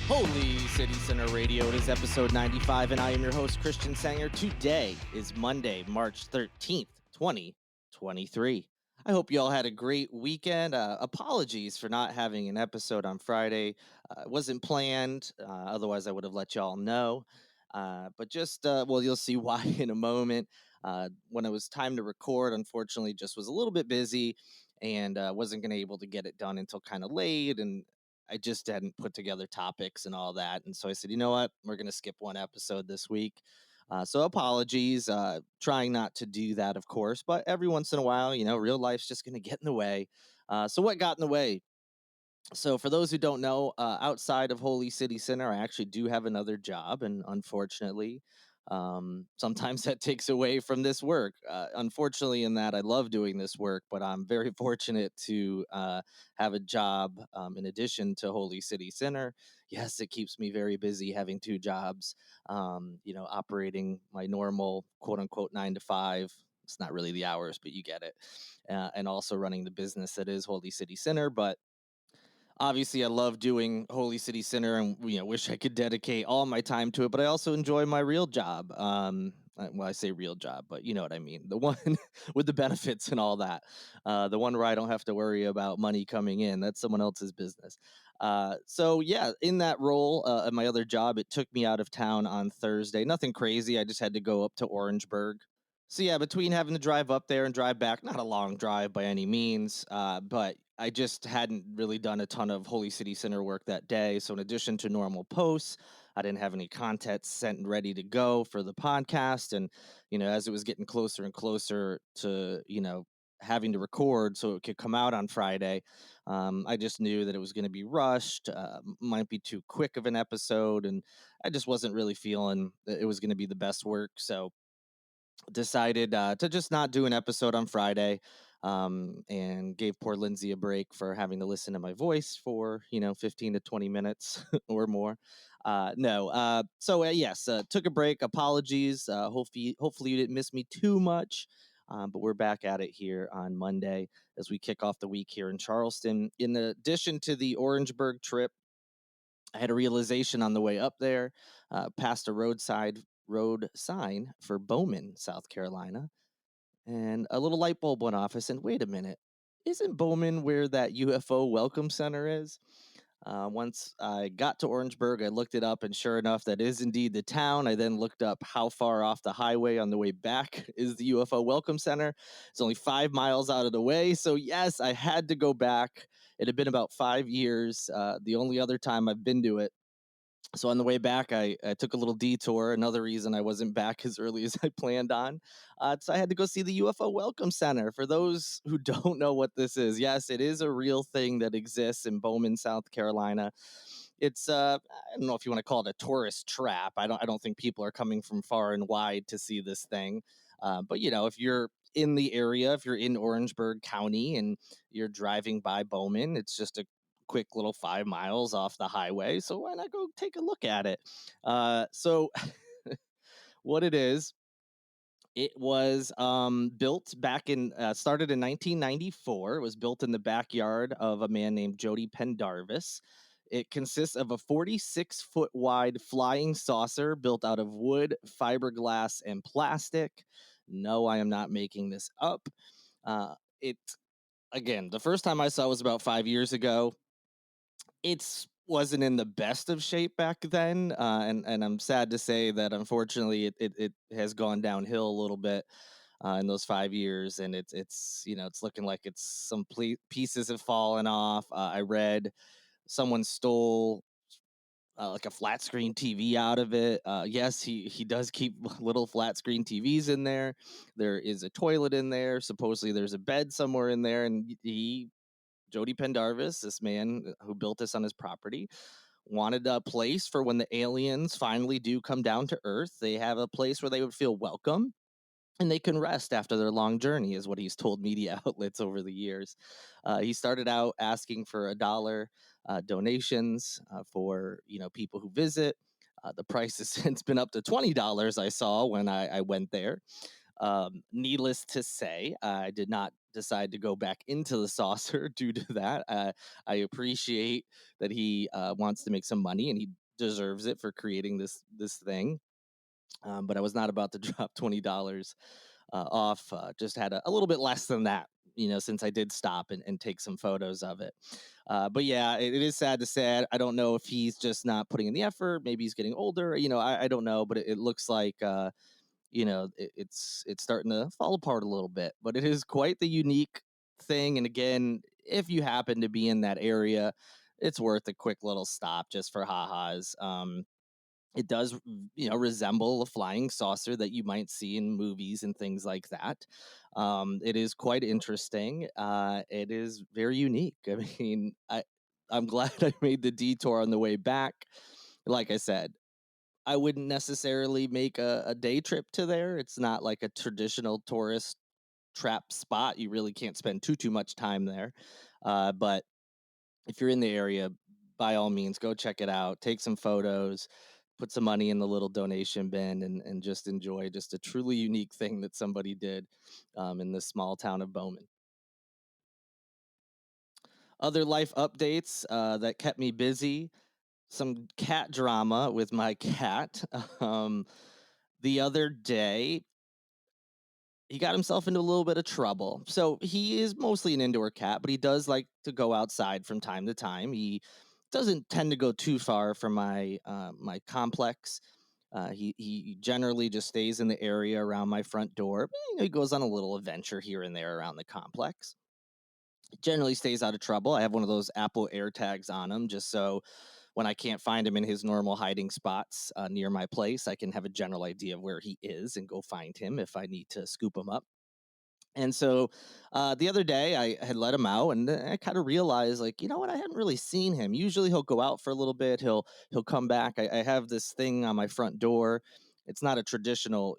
Holy City Center Radio. It is episode 95, and I am your host, Christian Sanger. Today is Monday, March 13th, 2023. I hope you all had a great weekend. Apologies for not having an episode on Friday. It wasn't planned. Otherwise, I would have let y'all know. But you'll see why in a moment. When it was time to record, unfortunately, just was a little bit busy and wasn't going to able to get it done until kind of late. And I just hadn't put together topics and all that. And so I said, you know what? We're going to skip one episode this week. So apologies. Trying not to do that, of course. But every once in a while, real life's just going to get in the way. So what got in the way? So for those who don't know, outside of Holy City Center, I actually do have another job. And unfortunately, sometimes that takes away from this work. Unfortunately, in that I love doing this work, but I'm very fortunate to have a job in addition to Holy City Center. Yes, it keeps me very busy having two jobs, operating my normal quote unquote 9 to 5. It's not really the hours, but you get it. And also running the business that is Holy City Center. But obviously I love doing Holy City Center and wish I could dedicate all my time to it, but I also enjoy my real job. Well, I say real job, but you know what I mean, the one with the benefits and all that, the one where I don't have to worry about money coming in. That's someone else's business. So yeah, in that role at my other job, it took me out of town on Thursday. Nothing crazy, I just had to go up to Orangeburg. So yeah, between having to drive up there and drive back, not a long drive by any means, but I just hadn't really done a ton of Holy City Center work that day. So in addition to normal posts, I didn't have any content sent and ready to go for the podcast. And, as it was getting closer and closer to, having to record so it could come out on Friday, I just knew that it was going to be rushed, might be too quick of an episode. And I just wasn't really feeling that it was going to be the best work. So decided to just not do an episode on Friday, and gave poor Lindsay a break for having to listen to my voice for 15 to 20 minutes or more. No, so yes, took a break. Apologies. Hopefully you didn't miss me too much. But we're back at it here on Monday as we kick off the week here in Charleston. In addition to the Orangeburg trip, I had a realization on the way up there, past a road sign for Bowman, South Carolina, and a little light bulb went off. I said, wait a minute, isn't Bowman where that UFO Welcome Center is? Once I got to Orangeburg, I looked it up, and sure enough, that is indeed the town. I then looked up how far off the highway on the way back is the UFO Welcome Center. It's only 5 miles out of the way. So, yes, I had to go back. It had been about 5 years, the only other time I've been to it. So on the way back, I took a little detour. Another reason I wasn't back as early as I planned on. So I had to go see the UFO Welcome Center. For those who don't know what this is, yes, it is a real thing that exists in Bowman, South Carolina. It's I don't know if you want to call it a tourist trap. I don't think people are coming from far and wide to see this thing. But if you're in the area, if you're in Orangeburg County and you're driving by Bowman, it's just a quick little 5 miles off the highway. So why not go take a look at it? So what it is, it was built back in, started in 1994. It was built in the backyard of a man named Jody Pendarvis. It consists of a 46-foot wide flying saucer built out of wood, fiberglass, and plastic. No, I am not making this up. It Again, the first time I saw it was about 5 years ago. It's wasn't in the best of shape back then, and I'm sad to say that unfortunately it has gone downhill a little bit in those 5 years, and it's looking like it's pieces have fallen off. I read someone stole like a flat screen TV out of it. Yes, he does keep little flat screen TVs in there. There is a toilet in there. Supposedly there's a bed somewhere in there, and Jody Pendarvis, this man who built this on his property, wanted a place for when the aliens finally do come down to Earth. They have a place where they would feel welcome and they can rest after their long journey, is what he's told media outlets over the years. He started out asking for $1 donations for people who visit. The price has since been up to $20. I saw when I went there. Needless to say, I did not decide to go back into the saucer due to that. I appreciate that he wants to make some money, and he deserves it for creating this thing. But I was not about to drop $20 off. Just had a little bit less than that, since I did stop and take some photos of it. But yeah, it is sad to say. I don't know if he's just not putting in the effort. Maybe he's getting older. I don't know, but it looks like it's starting to fall apart a little bit. But it is quite the unique thing. And again, if you happen to be in that area, it's worth a quick little stop just for ha-has. It does, resemble a flying saucer that you might see in movies and things like that. It is quite interesting. It is very unique. I mean, I'm glad I made the detour on the way back. Like I said, I wouldn't necessarily make a day trip to there. It's not like a traditional tourist trap spot. You really can't spend too much time there. But if you're in the area, by all means, go check it out. Take some photos, put some money in the little donation bin, and just enjoy just a truly unique thing that somebody did in this small town of Bowman. Other life updates that kept me busy: some cat drama with my cat. Um, the other day, he got himself into a little bit of trouble. So he is mostly an indoor cat, but he does like to go outside from time to time. He doesn't tend to go too far from my complex. He generally just stays in the area around my front door. He goes on a little adventure here and there around the complex. Generally stays out of trouble. I have one of those Apple AirTags on him, just so when I can't find him in his normal hiding spots near my place, I can have a general idea of where he is and go find him if I need to scoop him up. And so the other day I had let him out, and I kind of realized, like, you know what, I hadn't really seen him. Usually he'll go out for a little bit, he'll come back. I have this thing on my front door. It's not a traditional,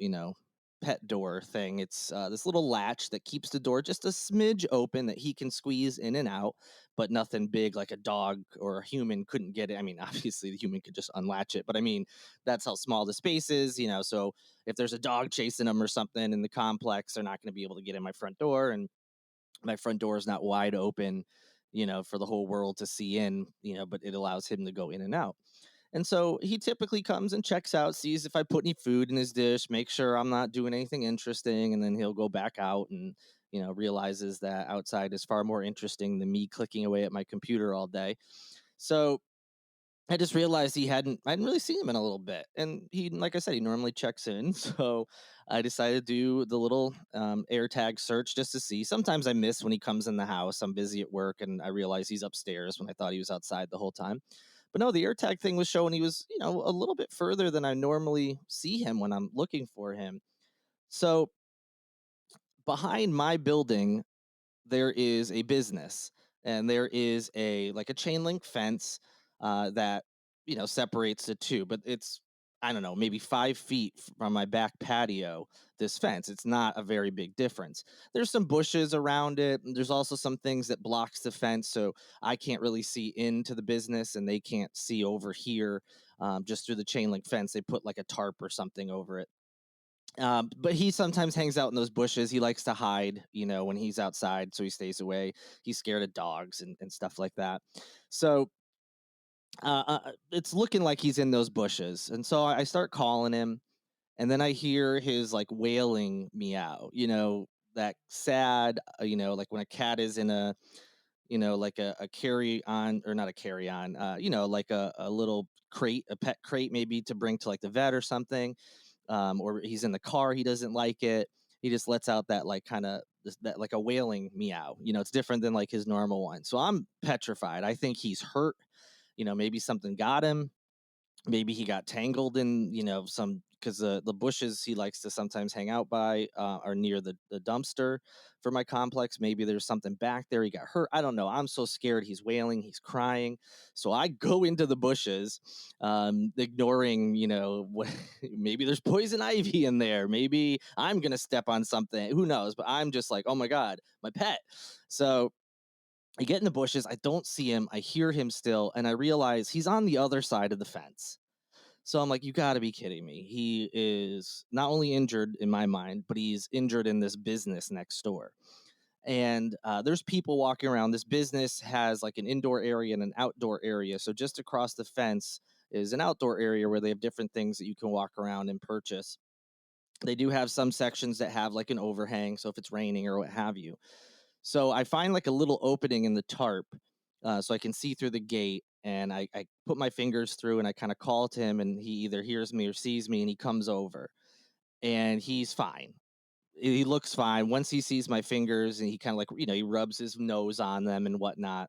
pet door thing. It's this little latch that keeps the door just a smidge open that he can squeeze in and out, but nothing big like a dog or a human couldn't get it. I mean, obviously the human could just unlatch it, but I mean, that's how small the space is, so if there's a dog chasing them or something in the complex, they're not going to be able to get in my front door. And my front door is not wide open, for the whole world to see in, but it allows him to go in and out. And so he typically comes and checks out, sees if I put any food in his dish, make sure I'm not doing anything interesting, and then he'll go back out and, realizes that outside is far more interesting than me clicking away at my computer all day. So I just realized I hadn't really seen him in a little bit. And he, like I said, he normally checks in. So I decided to do the little AirTag search just to see. Sometimes I miss when he comes in the house. I'm busy at work and I realize he's upstairs when I thought he was outside the whole time. But no, the AirTag thing was showing he was, a little bit further than I normally see him when I'm looking for him. So behind my building, there is a business, and there is a chain link fence that separates the two, but it's, I don't know, maybe 5 feet from my back patio. This fence, it's not a very big difference. There's some bushes around it, and there's also some things that blocks the fence, so I can't really see into the business and they can't see over here. Just through the chain link fence, they put like a tarp or something over it. But he sometimes hangs out in those bushes. He likes to hide, when he's outside, so he stays away. He's scared of dogs and stuff like that. So it's looking like he's in those bushes. And so I start calling him, and then I hear his like wailing meow, that sad, like when a cat is in a, like a carry on, or not a carry on, like a little crate, a pet crate maybe to bring to like the vet or something. Or he's in the car, he doesn't like it. He just lets out that like kind of that like a wailing meow. It's different than like his normal one. So I'm petrified. I think he's hurt. Maybe something got him. Maybe he got tangled in, some, because the bushes he likes to sometimes hang out by are near the dumpster for my complex. Maybe there's something back there. He got hurt. I don't know. I'm so scared. He's wailing. He's crying. So I go into the bushes, ignoring, what, maybe there's poison ivy in there. Maybe I'm going to step on something. Who knows? But I'm just like, oh my God, my pet. So I get in the bushes. I don't see him. I hear him still. And I realize he's on the other side of the fence. So I'm like, you got to be kidding me. He is not only injured in my mind, but he's injured in this business next door. And there's people walking around. This business has like an indoor area and an outdoor area. So just across the fence is an outdoor area where they have different things that you can walk around and purchase. They do have some sections that have like an overhang, so if it's raining or what have you. So I find like a little opening in the tarp, so I can see through the gate, and I put my fingers through and I kind of call to him, and he either hears me or sees me, and he comes over, and he's fine. He looks fine once he sees my fingers, and he kind of like, he rubs his nose on them and whatnot.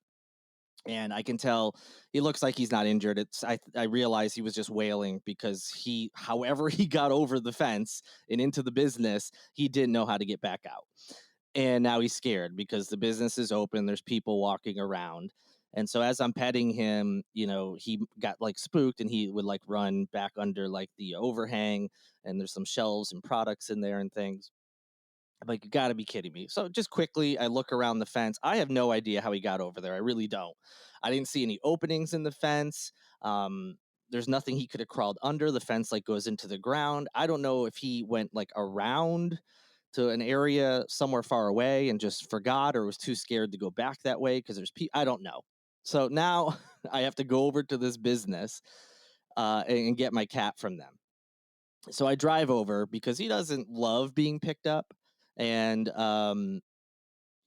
And I can tell he looks like he's not injured. I realize he was just wailing because however he got over the fence and into the business, he didn't know how to get back out. And now he's scared because the business is open, there's people walking around. And so as I'm petting him, he got like spooked, and he would like run back under like the overhang, and there's some shelves and products in there and things. I'm like, you got to be kidding me. So just quickly, I look around the fence. I have no idea how he got over there. I really don't. I didn't see any openings in the fence. Um, there's nothing he could have crawled under. The fence like goes into the ground. I don't know if he went like around to an area somewhere far away and just forgot, or was too scared to go back that way because there's I don't know. So now I have to go over to this business and get my cat from them. So I drive over because he doesn't love being picked up, and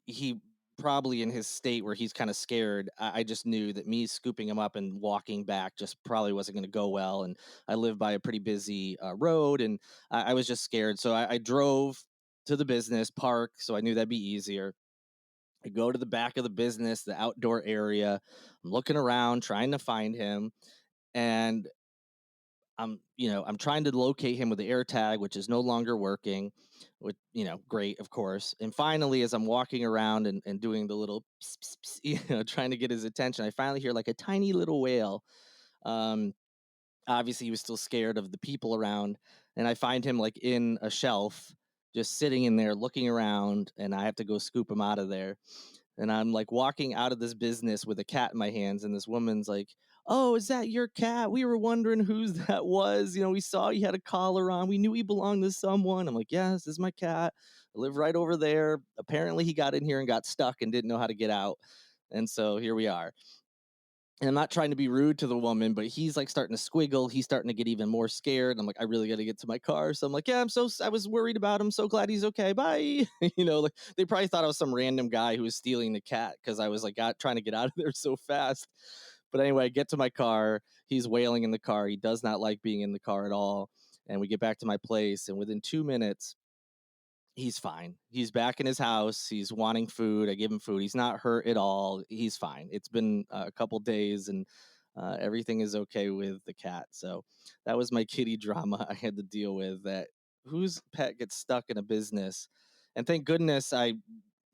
he probably in his state where he's kind of scared. I just knew that me scooping him up and walking back just probably wasn't going to go well, and I live by a pretty busy road, and I was just scared. So I drove to the business park, so I knew that'd be easier. I go to the back of the business, the outdoor area. I'm looking around trying to find him, and I'm trying to locate him with the air tag, which is no longer working, which, great, of course. And finally, as I'm walking around and doing the little, pss, pss, pss, trying to get his attention, I finally hear like a tiny little wail. Um, Obviously, he was still scared of the people around. And I find him like in a shelf, just sitting in there looking around, and I have to go scoop him out of there. And I'm like walking out of this business with a cat in my hands, and this woman's like, "Oh, is that your cat? We were wondering whose that was. We saw you had a collar on. We knew he belonged to someone." I'm like, "Yes, this is my cat. I live right over there. Apparently, he got in here and got stuck and didn't know how to get out." And so here we are. And I'm not trying to be rude to the woman, but he's like starting to squiggle. He's starting to get even more scared. I'm like, I really got to get to my car. So I'm like, yeah, I was worried about him. So glad he's okay. Bye. Like they probably thought I was some random guy who was stealing the cat because I was like trying to get out of there so fast. But anyway, I get to my car. He's wailing in the car. He does not like being in the car at all. And we get back to my place. And within 2 minutes, he's fine. He's back in his house. He's wanting food. I give him food. He's not hurt at all. He's fine. It's been a couple days, and everything is okay with the cat. So that was my kitty drama I had to deal with. That whose pet gets stuck in a business, and thank goodness I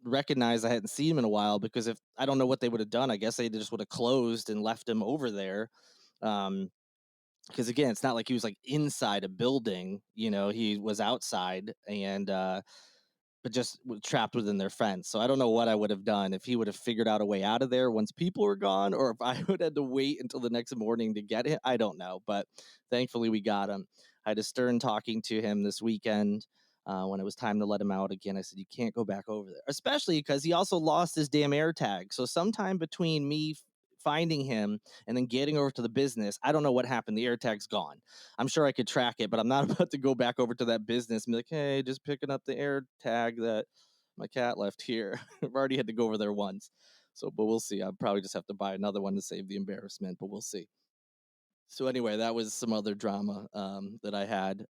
recognized I hadn't seen him in a while, because if I don't know what they would have done, I guess they just would have closed and left him over there. Um, because again, it's not like he was like inside a building. He was outside, and but just trapped within their fence. So I don't know what I would have done if he would have figured out a way out of there once people were gone, or if I would have to wait until the next morning to get it. I don't know, but thankfully we got him. I had a stern talking to him this weekend. When it was time to let him out again, I said, "You can't go back over there," especially because he also lost his damn air tag. So sometime between me finding him and then getting over to the business, I don't know what happened. The air tag's gone. I'm sure I could track it, but I'm not about to go back over to that business and be like, "Hey, just picking up the air tag that my cat left here." I've already had to go over there once. So, but we'll see. I'll probably just have to buy another one to save the embarrassment, but we'll see. So anyway, that was some other drama that I had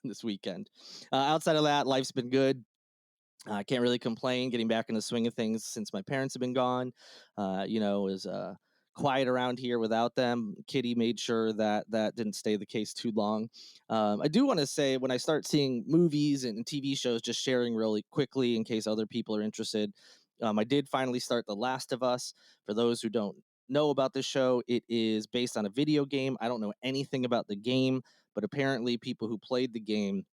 this weekend. Outside of that, life's been good. I can't really complain. Getting back in the swing of things since my parents have been gone. Is quiet around here without them. Kitty made sure that that didn't stay the case too long. I do want to say, when I start seeing movies and TV shows, just sharing really quickly in case other people are interested. I did finally start The Last of Us. For those who don't know about this show, it is based on a video game. I don't know anything about the game, but apparently people who played the game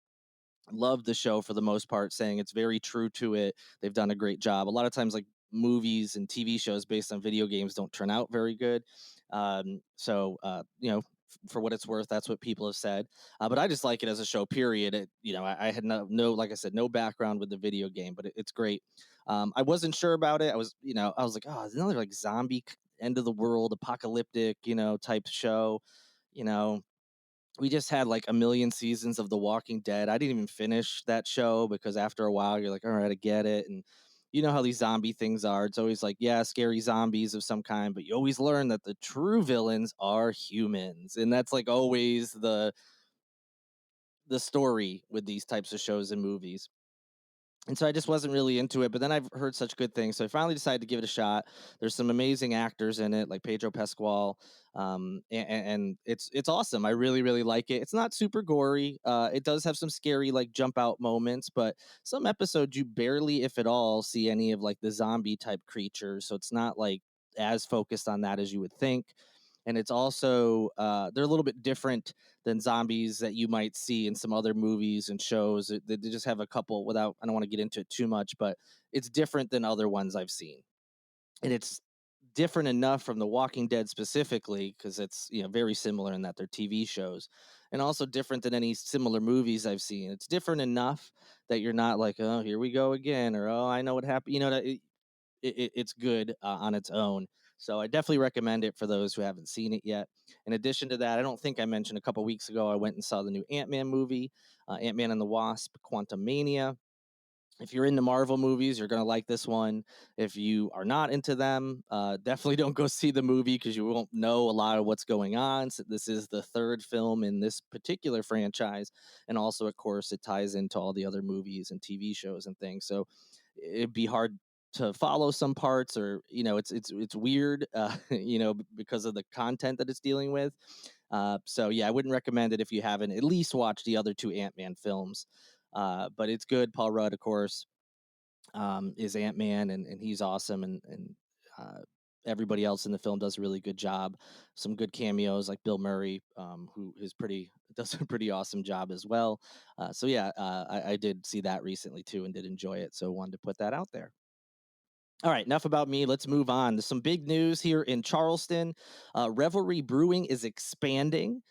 loved the show for the most part, saying it's very true to it. They've done a great job. A lot of times, like movies and TV shows based on video games don't turn out very good. So for what it's worth. That's what people have said. But I just like it as a show, period. I had no, like I said, no background with the video game, but it's great. I wasn't sure about it. I was like, oh, it's another like zombie end of the world, apocalyptic, type show. You know, we just had like a million seasons of The Walking Dead. I didn't even finish that show because after a while you're like, all right, I get it. And you know how these zombie things are. It's always like, yeah, scary zombies of some kind, but you always learn that the true villains are humans. And that's like always the story with these types of shows and movies. And so I just wasn't really into it, but then I've heard such good things, so I finally decided to give it a shot. There's some amazing actors in it, like Pedro Pascal, and it's awesome. I really really like it. It's not super gory. It does have some scary like jump out moments, but some episodes you barely, if at all, see any of like the zombie type creatures. So it's not like as focused on that as you would think. And it's also they're a little bit different than zombies that you might see in some other movies and shows. They just have a couple without, I don't want to get into it too much, but it's different than other ones I've seen. And it's different enough from The Walking Dead specifically because it's, very similar in that they're TV shows, and also different than any similar movies I've seen. It's different enough that you're not like, oh, here we go again, or oh, I know what happened. It's good on its own. So I definitely recommend it for those who haven't seen it yet. In addition to that, I don't think I mentioned a couple weeks ago, I went and saw the new Ant-Man movie, Ant-Man and the Wasp: Quantumania. If you're into Marvel movies, you're going to like this one. If you are not into them, definitely don't go see the movie because you won't know a lot of what's going on. So this is the third film in this particular franchise. And also, of course, it ties into all the other movies and TV shows and things. So it'd be hard to follow some parts, or it's weird because of the content that it's dealing with. So yeah, I wouldn't recommend it if you haven't at least watched the other two Ant-Man films. But it's good. Paul Rudd, of course, is Ant-Man, and he's awesome, and uh, everybody else in the film does a really good job. Some good cameos like Bill Murray, who is does a pretty awesome job as well. So yeah, I did see that recently too and did enjoy it. So wanted to put that out there. All right, enough about me. Let's move on. There's some big news here in Charleston. Revelry Brewing is expanding.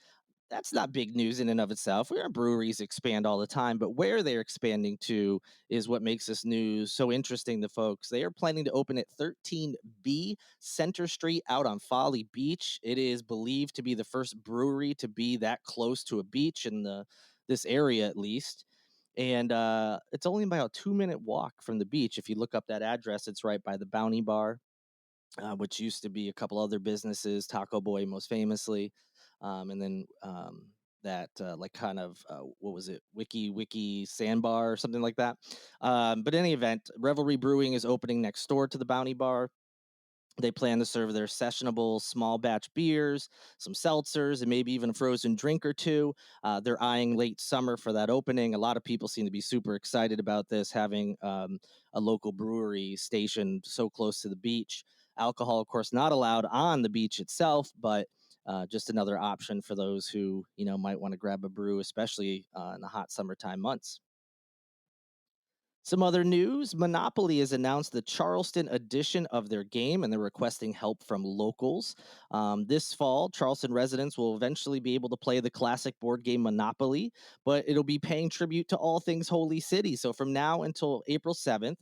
That's not big news in and of itself. Our breweries expand all the time, but where they're expanding to is what makes this news so interesting to folks. They are planning to open at 13B Center Street out on Folly Beach. It is believed to be the first brewery to be that close to a beach in this area, at least. And it's only about a 2-minute walk from the beach. If you look up that address, it's right by the Bounty Bar, which used to be a couple other businesses, Taco Boy most famously, and then that like kind of what was it, Wiki Sandbar or something like that. But in any event, Revelry Brewing is opening next door to the Bounty Bar. They plan to serve their sessionable small batch beers, some seltzers, and maybe even a frozen drink or two. They're eyeing late summer for that opening. A lot of people seem to be super excited about this, having a local brewery stationed so close to the beach. Alcohol, of course, not allowed on the beach itself, but just another option for those who might want to grab a brew, especially in the hot summertime months. Some other news: Monopoly has announced the Charleston edition of their game, and they're requesting help from locals. This fall, Charleston residents will eventually be able to play the classic board game Monopoly, but it'll be paying tribute to all things Holy City. So from now until April 7th,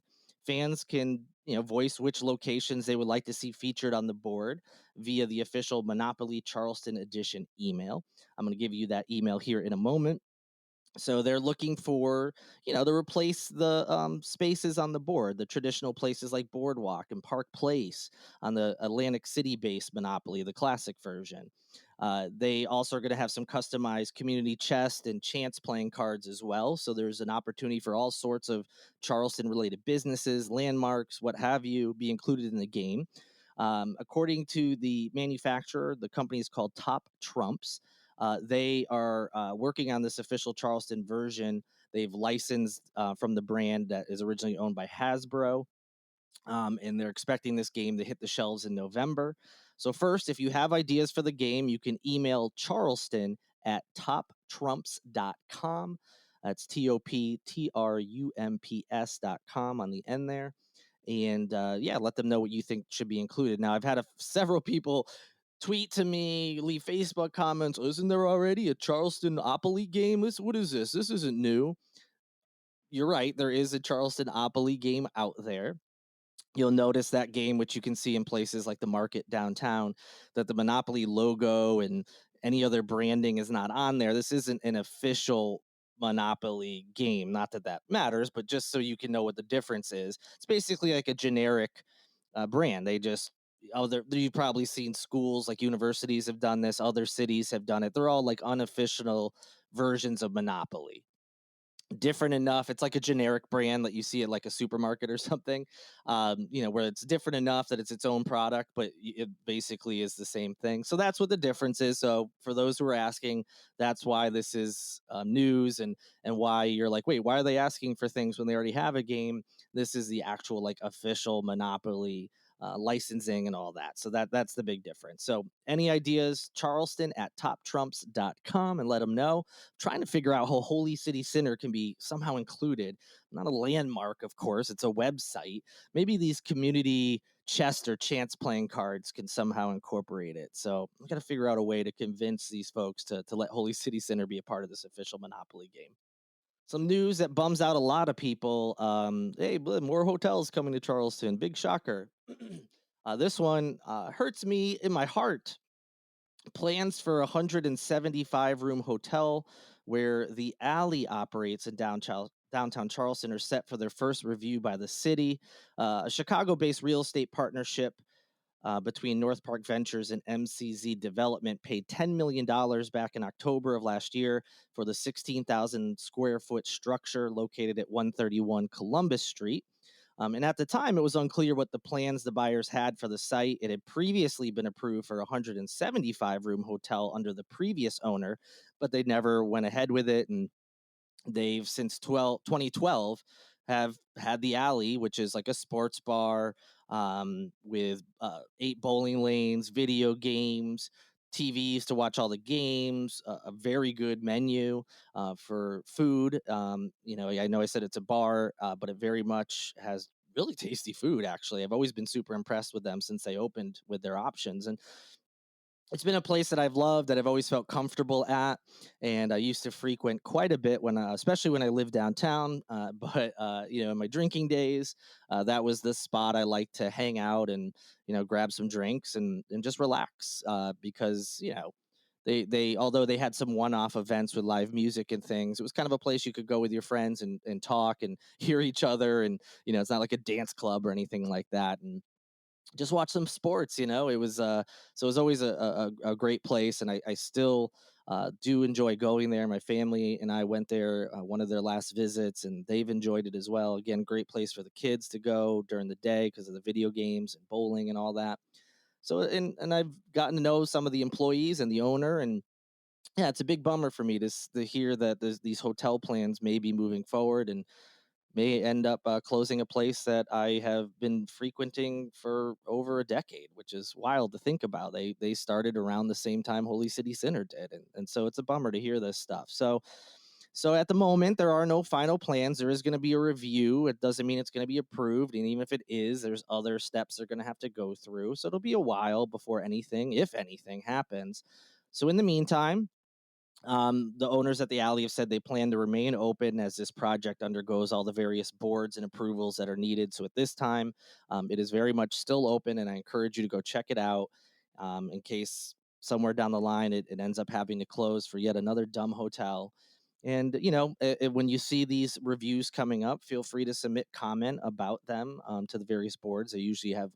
fans can voice which locations they would like to see featured on the board via the official Monopoly Charleston edition email. I'm going to give you that email here in a moment. So they're looking for, to replace the spaces on the board, the traditional places like Boardwalk and Park Place on the Atlantic City-based Monopoly, the classic version. They also are going to have some customized community chest and chance playing cards as well. So there's an opportunity for all sorts of Charleston-related businesses, landmarks, what have you, be included in the game. According to the manufacturer, the company is called Top Trumps. They are working on this official Charleston version. They've licensed from the brand that is originally owned by Hasbro, and they're expecting this game to hit the shelves in November. So first, if you have ideas for the game, you can email Charleston at toptrumps.com. That's TOPTRUMPS.com on the end there. And yeah, let them know what you think should be included. Now, I've had several people tweet to me, leave Facebook comments. Isn't there already a Charleston Opoly game? What is this? This isn't new. You're right. There is a Charleston Opoly game out there. You'll notice that game, which you can see in places like the market downtown, that the Monopoly logo and any other branding is not on there. This isn't an official Monopoly game. Not that that matters, but just so you can know what the difference is. It's basically like a generic brand. They just you've probably seen schools like universities have done this. Other cities have done it. They're all like unofficial versions of Monopoly, different enough. It's like a generic brand that you see at like a supermarket or something, where it's different enough that it's its own product, but it basically is the same thing. So that's what the difference is. So for those who are asking, that's why this is news, and why you're like, wait, why are they asking for things when they already have a game? This is the actual like official Monopoly licensing and all that. So that's the big difference. So any ideas, Charleston at toptrumps.com, and let them know. Trying to figure out how Holy City Center can be somehow included. Not a landmark, of course, it's a website. Maybe these community chest or chance playing cards can somehow incorporate it. So I got to figure out a way to convince these folks to let Holy City Center be a part of this official Monopoly game. Some news that bums out a lot of people. Hey, more hotels coming to Charleston. Big shocker. This one hurts me in my heart. Plans for a 175-room hotel where the Alley operates in downtown Charleston are set for their first review by the city. A Chicago-based real estate partnership between North Park Ventures and MCZ Development paid $10 million back in October of last year for the 16,000 square foot structure located at 131 Columbus Street. And at the time, it was unclear what the plans the buyers had for the site. It had previously been approved for a 175-room hotel under the previous owner, but they never went ahead with it. And they've since 2012 have had the Alley, which is like a sports bar with 8 bowling lanes, video games, TVs to watch all the games, a very good menu for food. I know I said it's a bar, but it very much has really tasty food, actually. I've always been super impressed with them since they opened with their options. And it's been a place that I've loved, that I've always felt comfortable at, and I used to frequent quite a bit especially when I lived downtown. In my drinking days, that was the spot I liked to hang out and grab some drinks and just relax. Because they although they had some one-off events with live music and things, it was kind of a place you could go with your friends and talk and hear each other, and it's not like a dance club or anything like that. And just watch some sports. It was so it was always a great place, and I still do enjoy going there. My family and I went there one of their last visits, and they've enjoyed it as well. Again, great place for the kids to go during the day because of the video games and bowling and all that. So and I've gotten to know some of the employees and the owner, and yeah, it's a big bummer for me to hear that these hotel plans may be moving forward and may end up closing a place that I have been frequenting for over a decade, which is wild to think about. They started around the same time Holy City Center did, and so it's a bummer to hear this stuff. So at the moment, there are no final plans. There is going to be a review. It doesn't mean it's going to be approved, and even if it is, there's other steps they're going to have to go through. So it'll be a while before anything, if anything, happens. So in the meantime, the owners at the Alley have said they plan to remain open as this project undergoes all the various boards and approvals that are needed. So at this time, it is very much still open, and I encourage you to go check it out in case somewhere down the line it ends up having to close for yet another dumb hotel. And when you see these reviews coming up, feel free to submit comment about them to the various boards. They usually have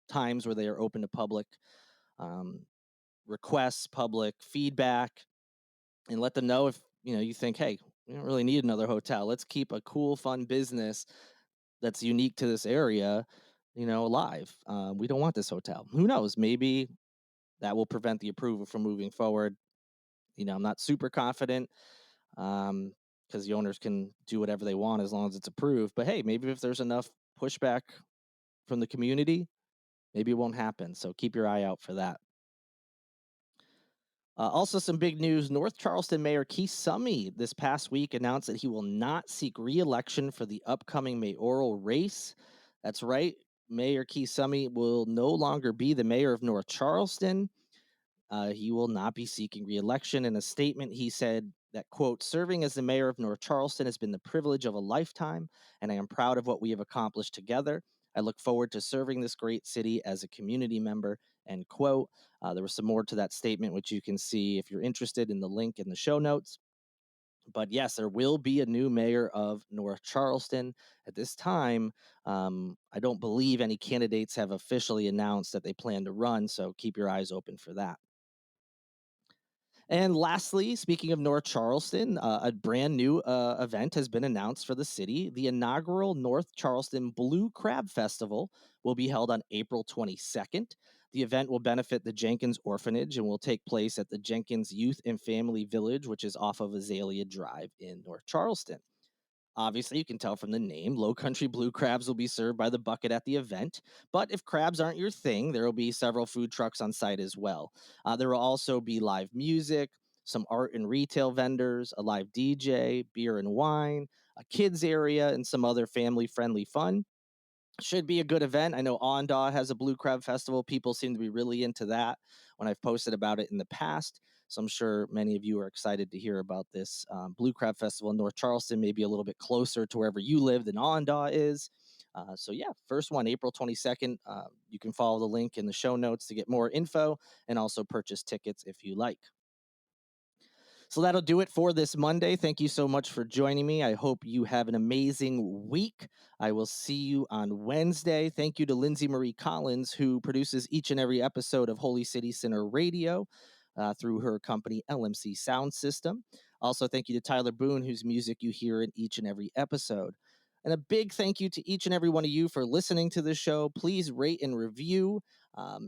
times where they are open to public um, requests, public feedback, and let them know if you think, hey, we don't really need another hotel. Let's keep a cool, fun business that's unique to this area, alive. We don't want this hotel. Who knows? Maybe that will prevent the approval from moving forward. I'm not super confident because the owners can do whatever they want as long as it's approved. But hey, maybe if there's enough pushback from the community, maybe it won't happen. So keep your eye out for that. Also, some big news. North Charleston Mayor Keith Summey this past week announced that he will not seek re-election for the upcoming mayoral race. That's right. Mayor Keith Summey will no longer be the mayor of North Charleston. he will not be seeking re-election. In a statement, he said that, quote, serving as the mayor of North Charleston has been the privilege of a lifetime, and I am proud of what we have accomplished together. I look forward to serving this great city as a community member, end quote. There was some more to that statement, which you can see if you're interested in the link in the show notes. But yes, there will be a new mayor of North Charleston. At this time, I don't believe any candidates have officially announced that they plan to run, so keep your eyes open for that. And lastly, speaking of North Charleston, a brand new event has been announced for the city. The inaugural North Charleston Blue Crab Festival will be held on April 22nd. The event will benefit the Jenkins Orphanage and will take place at the Jenkins Youth and Family Village, which is off of Azalea Drive in North Charleston. Obviously, you can tell from the name, low country blue crabs will be served by the bucket at the event. But if crabs aren't your thing, there will be several food trucks on site as well. There will also be live music, some art and retail vendors, a live DJ, beer and wine, a kids area, and some other family friendly fun. Should be a good event. I know Ondaw has a Blue Crab Festival. People seem to be really into that when I've posted about it in the past. So I'm sure many of you are excited to hear about this Blue Crab Festival in North Charleston, maybe a little bit closer to wherever you live than Ondaw is. So yeah, first one, April 22nd. You can follow the link in the show notes to get more info and also purchase tickets if you like. So that'll do it for this Monday. Thank you so much for joining me. I hope you have an amazing week. I will see you on Wednesday. Thank you to Lindsay Marie Collins, who produces each and every episode of Holy City Center Radio through her company, LMC Sound System. Also, thank you to Tyler Boone, whose music you hear in each and every episode. And a big thank you to each and every one of you for listening to the show. Please rate and review.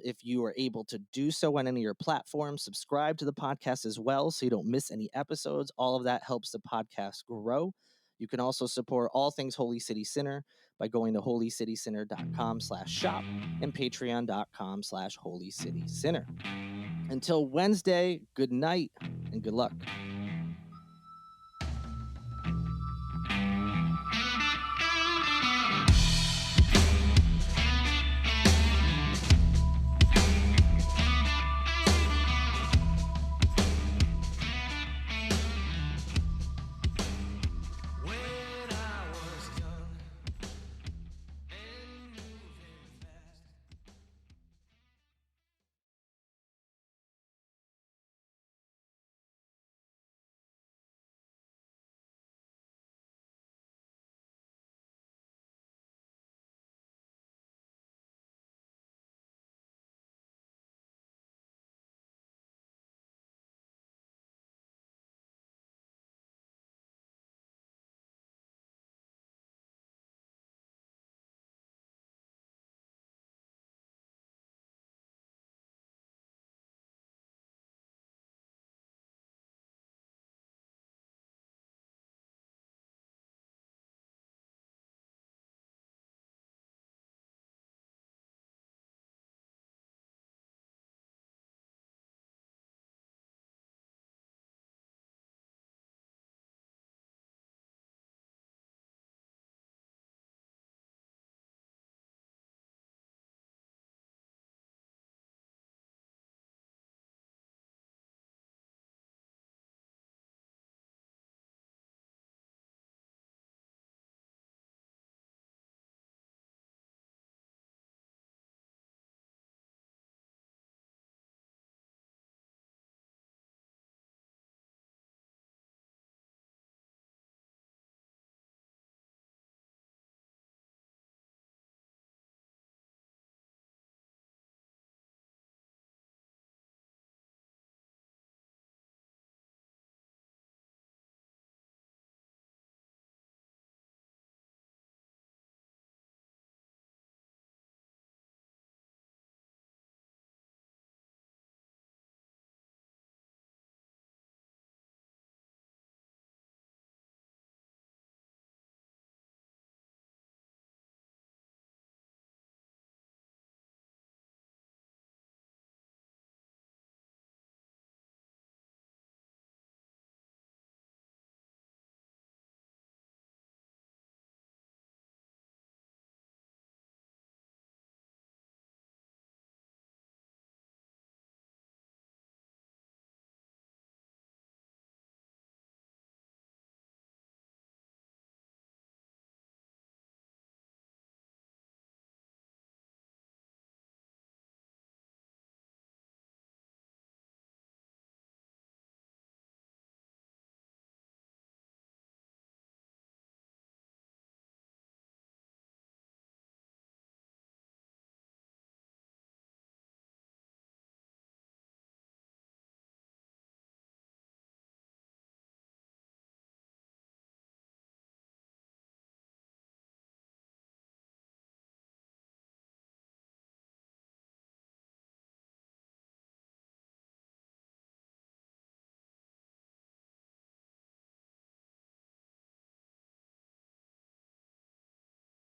If you are able to do so on any of your platforms, subscribe to the podcast as well so you don't miss any episodes. All of that helps the podcast grow. You can also support all things Holy City Center by going to holycitycenter.com/shop and patreon.com/holycitycenter. Until Wednesday, good night and good luck.